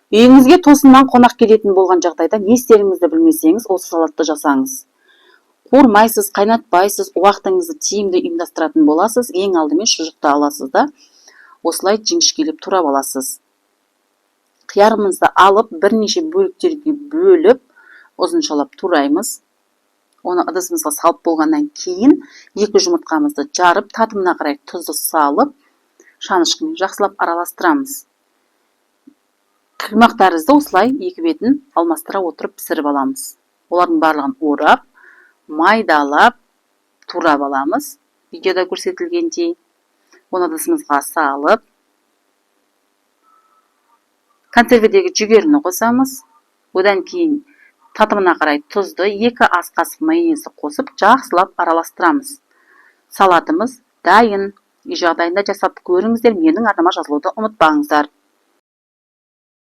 Үйіңізге тосыннан қонақ келетін болған жағдайда не істеріңізді білмесеңіз, осы салатты жасаңыз. Қуырмайсыз, қайнатпайсыз, уақытыңызды тиімді ұйымдастыратын боласыз. Ең алдымен шұжықты аласыз да, осылай жіңішкелеп турап аласыз. Қиярымызды алып, бірнеше бөліктерге бөліп, ұзыншалап тураймыз. Оны ыдысымызға салып болғаннан кейін, 2 жұмыртқамызды жарып, татымына қарай тұзды салып, шанышқымен жақсылап араластырамыз. Қимақ тәрізді осылай екі бетін алмастыра отырып пісіріп аламыз. Олардың барлығын орап, майдалап, турап аламыз. Видеода көрсетілгендей. Оны ыдысымызға салып, консервідегі жүгеріні қосамыз. Одан кейін татымына қарай тұзды, 2 ас қасық майонезді қосып, жақсылап араластырамыз. Салатымыз дайын. Үй жағдайында жасап көріңіздер, менің арнама жазылуды ұмытпаңыздар.